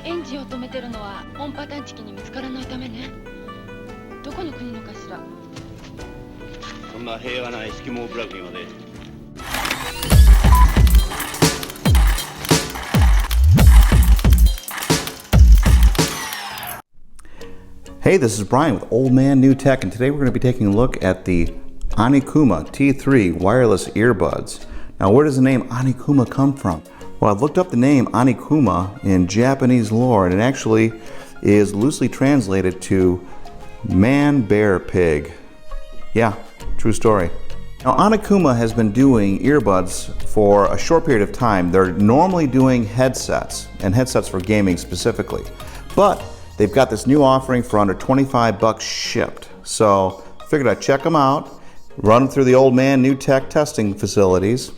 エンジンを止めてるのは音波探知機に見つからないためね。どこの国のかしら。そんな平和なエスキモー部落にまで。Hey, this is Brian with Old Man New Tech, and today we're going to be taking a look at the ONIKUMA T3 Wireless Earbuds. Now, where does the name ONIKUMA come from? Well, I've looked up the name ONIKUMA in Japanese lore, and it actually is loosely translated to manbearpig. Yeah, true story. Now, ONIKUMA has been doing earbuds for a short period of time. They're normally doing headsets, and headsets for gaming specifically. But they've got this new offering for under $25 shipped. So I figured I'd check them out, run them through the Old Man New Tech testing facilities,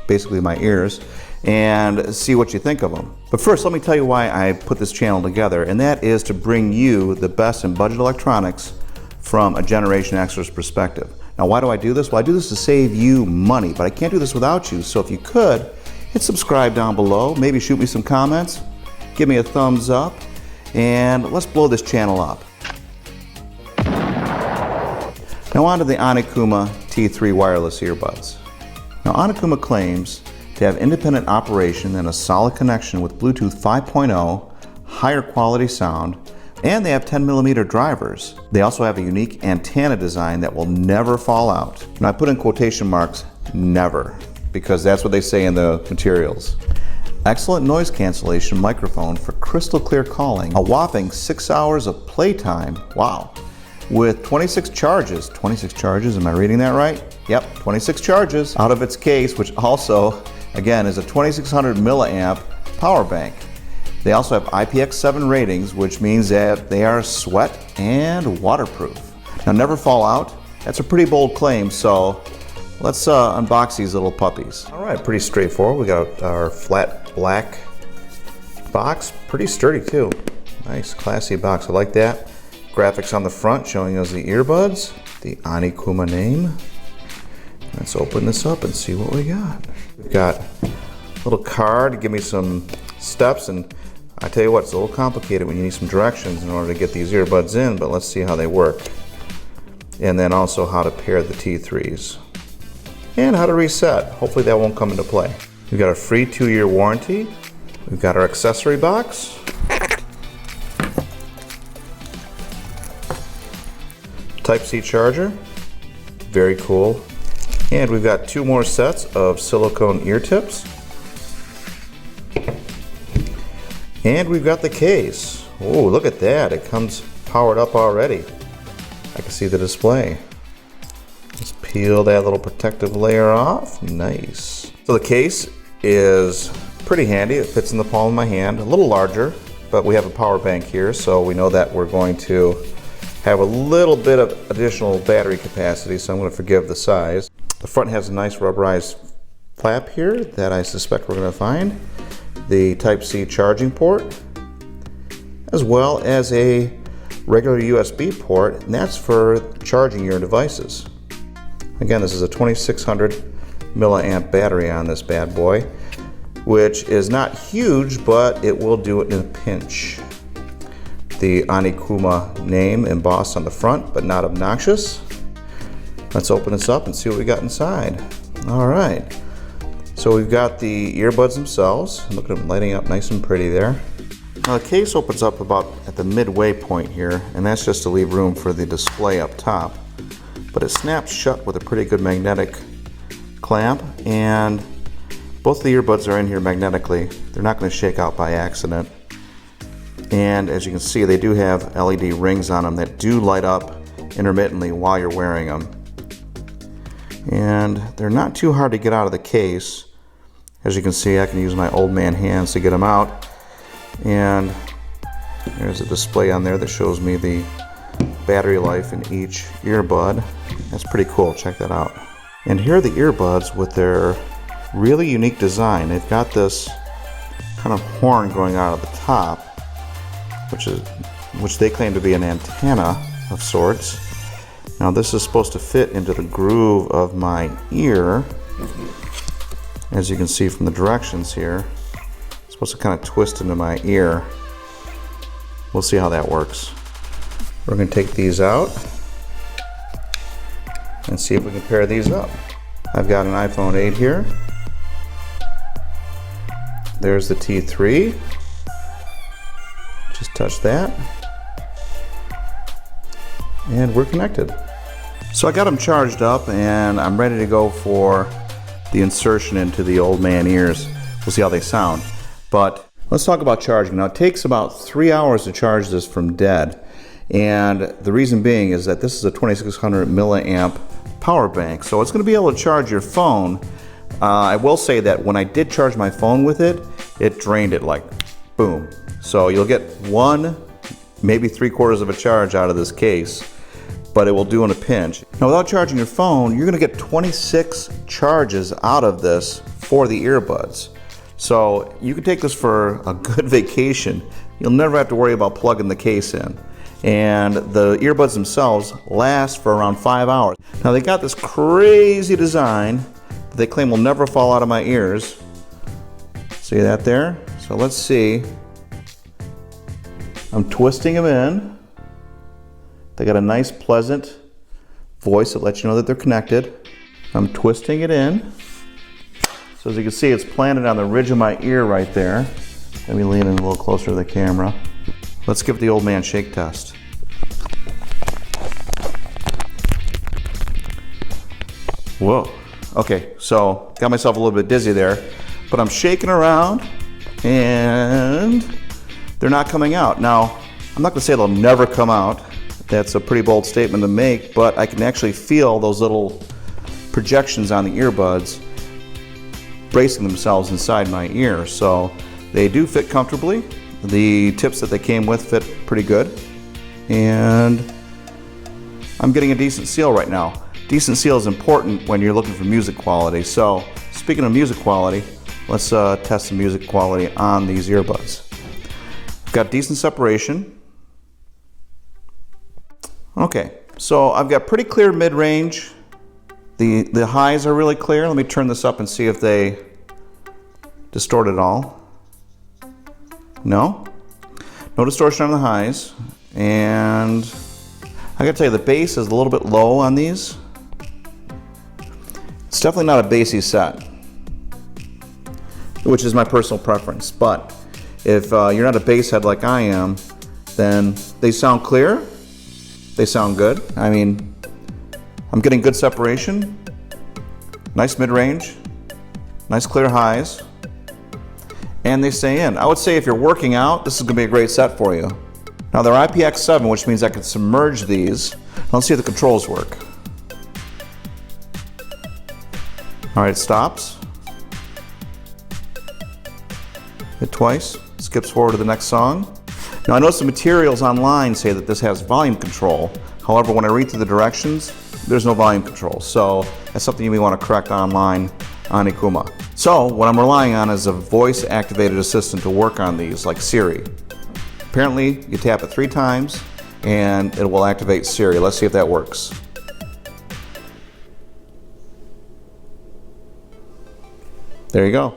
basically my ears, and see what you think of them. But first, let me tell you why I put this channel together, and that is to bring you the best in budget electronics from a Generation Xer's perspective. Now, why do I do this? Well, I do this to save you money, but I can't do this without you. So if you could, hit subscribe down below, maybe shoot me some comments, give me a thumbs up, and let's blow this channel up. Now on to the ONIKUMA T3 Wireless Earbuds. Now ONIKUMA claims to have independent operation and a solid connection with Bluetooth 5.0, higher quality sound, and they have 10mm drivers. They also have a unique antenna design that will never fall out. And I put in quotation marks, never, because that's what they say in the materials. Excellent noise cancellation microphone for crystal clear calling. A whopping 6 hours of playtime, wow, with 26 charges. 26 charges, am I reading that right? Yep, 26 charges out of its case, which also, again, is a 2600 milliamp power bank. They also have IPX7 ratings, which means that they are sweat and waterproof. Now, never fall out. That's a pretty bold claim, so let's unbox these little puppies. All right, pretty straightforward. We got our flat black box, pretty sturdy too. Nice, classy box, I like that. Graphics on the front showing us the earbuds, the ONIKUMA name. Let's open this up and see what we got. We've got a little card to give me some steps, and I tell you what, it's a little complicated when you need some directions in order to get these earbuds in, but let's see how they work. And then also how to pair the T3s. And how to reset. Hopefully that won't come into play. We've got a free 2-year warranty. We've got our accessory box. Type-C charger. Very cool. And we've got 2 more sets of silicone ear tips. And we've got the case. Oh, look at that. It comes powered up already. I can see the display. Let's peel that little protective layer off. Nice. So the case is pretty handy. It fits in the palm of my hand. A little larger, but we have a power bank here, so we know that we're going to have a little bit of additional battery capacity, so I'm going to forgive the size. The front has a nice rubberized flap here that I suspect we're going to find. The Type-C charging port, as well as a regular USB port, and that's for charging your devices. Again, this is a 2600 milliamp battery on this bad boy, which is not huge, but it will do it in a pinch. The ONIKUMA name embossed on the front, but not obnoxious. Let's open this up and see what we got inside. All right. So we've got the earbuds themselves. Look at them lighting up nice and pretty there. Now the case opens up about at the midway point here, and that's just to leave room for the display up top. But it snaps shut with a pretty good magnetic clamp, and both the earbuds are in here magnetically. They're not going to shake out by accident. And as you can see, they do have LED rings on them that do light up intermittently while you're wearing them. And they're not too hard to get out of the case. As you can see, I can use my old man hands to get them out. And there's a display on there that shows me the battery life in each earbud. That's pretty cool, check that out. And here are the earbuds with their really unique design. They've got this kind of horn going out of the top, which they claim to be an antenna of sorts. Now this is supposed to fit into the groove of my ear. As you can see from the directions here, it's supposed to kind of twist into my ear. We'll see how that works. We're going to take these out and see if we can pair these up. I've got an iPhone 8 here. There's the T3. Just touch that. And we're connected. So I got them charged up and I'm ready to go for the insertion into the old man ears. We'll see how they sound. But let's talk about charging. Now it takes about 3 hours to charge this from dead. And the reason being is that this is a 2600 milliamp power bank. So it's going to be able to charge your phone. I will say that when I did charge my phone with it, it drained it like boom. So you'll get 1, maybe 3/4 of a charge out of this case, but it will do in a pinch. Now without charging your phone, you're going to get 26 charges out of this for the earbuds. So you can take this for a good vacation. You'll never have to worry about plugging the case in. And the earbuds themselves last for around 5 hours. Now they got this crazy design that they claim will never fall out of my ears. See that there? So let's see. I'm twisting them in. They got a nice pleasant voice that lets you know that they're connected. I'm twisting it in. So as you can see, it's planted on the ridge of my ear right there. Let me lean in a little closer to the camera. Let's give it the old man shake test. Whoa. Okay, so got myself a little bit dizzy there, but I'm shaking around and they're not coming out. Now, I'm not gonna say they'll never come out. That's a pretty bold statement to make, but I can actually feel those little projections on the earbuds bracing themselves inside my ear. So they do fit comfortably. The tips that they came with fit pretty good. And I'm getting a decent seal right now. Decent seal is important when you're looking for music quality. So speaking of music quality, let's test the music quality on these earbuds. Got decent separation. Okay, so I've got pretty clear mid-range. The highs are really clear. Let me turn this up and see if they distort at all. No distortion on the highs. And I gotta tell you, the bass is a little bit low on these. It's definitely not a bassy set, which is my personal preference. But if you're not a bass head like I am, then they sound clear. They sound good. I mean, I'm getting good separation, nice mid-range, nice clear highs, and they stay in. I would say if you're working out, this is going to be a great set for you. Now they're IPX7, which means I can submerge these. Let's see if the controls work. All right, it stops. Hit twice, skips forward to the next song. Now I notice the materials online say that this has volume control. However, when I read through the directions, there's no volume control. So that's something you may want to correct online on ONIKUMA. So what I'm relying on is a voice-activated assistant to work on these, like Siri. Apparently, you tap it 3 times and it will activate Siri. Let's see if that works. There you go.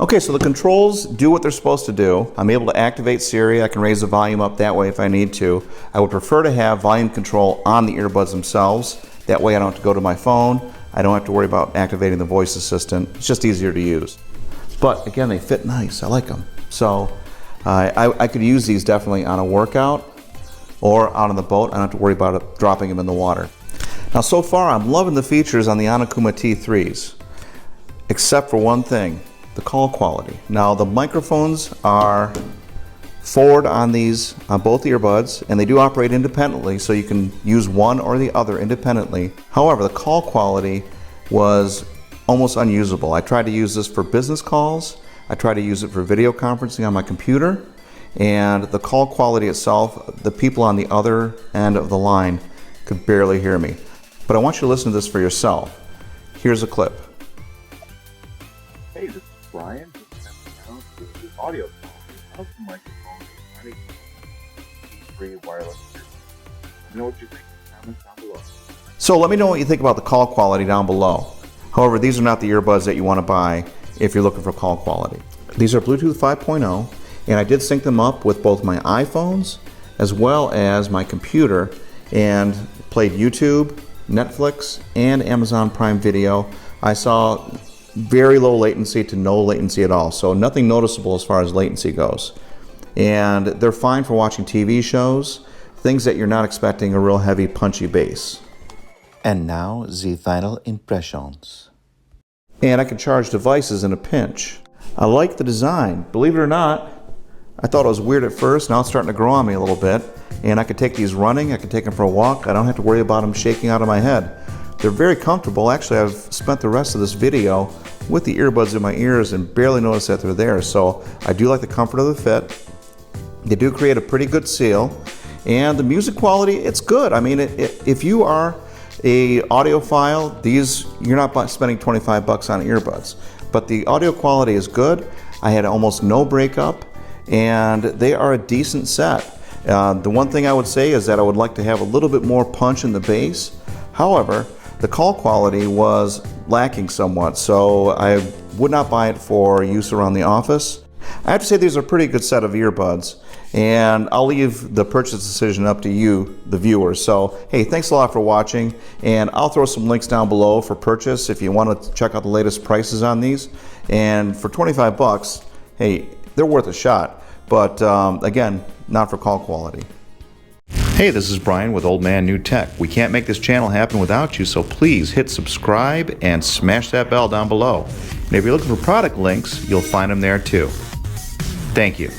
Okay, so the controls do what they're supposed to do. I'm able to activate Siri. I can raise the volume up that way if I need to. I would prefer to have volume control on the earbuds themselves. That way I don't have to go to my phone. I don't have to worry about activating the voice assistant. It's just easier to use. But again, they fit nice. I like them. So I could use these definitely on a workout or out on the boat. I don't have to worry about it dropping them in the water. Now so far I'm loving the features on the ONIKUMA T3s, except for one thing. The call quality. Now the microphones are forward on these, on both earbuds, and they do operate independently, so you can use one or the other independently. However, the call quality was almost unusable. I tried to use this for business calls, I tried to use it for video conferencing on my computer, and the call quality itself, the people on the other end of the line could barely hear me. But I want you to listen to this for yourself. Here's a clip. Hey, this is Brian. The audio quality of the microphone is T3 Wireless Earbuds. Let me know what you think in the comments down below. So let me know what you think about the call quality down below. However, these are not the earbuds that you want to buy if you're looking for call quality. These are Bluetooth 5.0, And I did sync them up with both my iPhones as well as my computer and played YouTube, Netflix, and Amazon Prime Video. I saw very low latency to no latency at all, so nothing noticeable as far as latency goes. And they're fine for watching TV shows, things that you're not expecting a real heavy punchy bass. And now the final impressions. And I can charge devices in a pinch. I like the design. Believe it or not, I thought it was weird at first. Now it's starting to grow on me a little bit. And I could take these running, I could take them for a walk. I don't have to worry about them shaking out of my head. They're very comfortable. Actually, I've spent the rest of this video with the earbuds in my ears and barely noticed that they're there. So I do like the comfort of the fit. They do create a pretty good seal. And the music quality, it's good. I mean, if you are a audiophile, you're not spending 25 bucks on earbuds. But the audio quality is good. I had almost no breakup, and they are a decent set. The one thing I would say is that I would like to have a little bit more punch in the bass. However, the call quality was lacking somewhat, so I would not buy it for use around the office. I have to say these are a pretty good set of earbuds, and I'll leave the purchase decision up to you, the viewers. So, hey, thanks a lot for watching, and I'll throw some links down below for purchase if you want to check out the latest prices on these. And for 25 bucks, hey, they're worth a shot, but again, not for call quality. Hey, this is Brian with Old Man New Tech. We can't make this channel happen without you, so please hit subscribe and smash that bell down below. And if you're looking for product links, you'll find them there too. Thank you.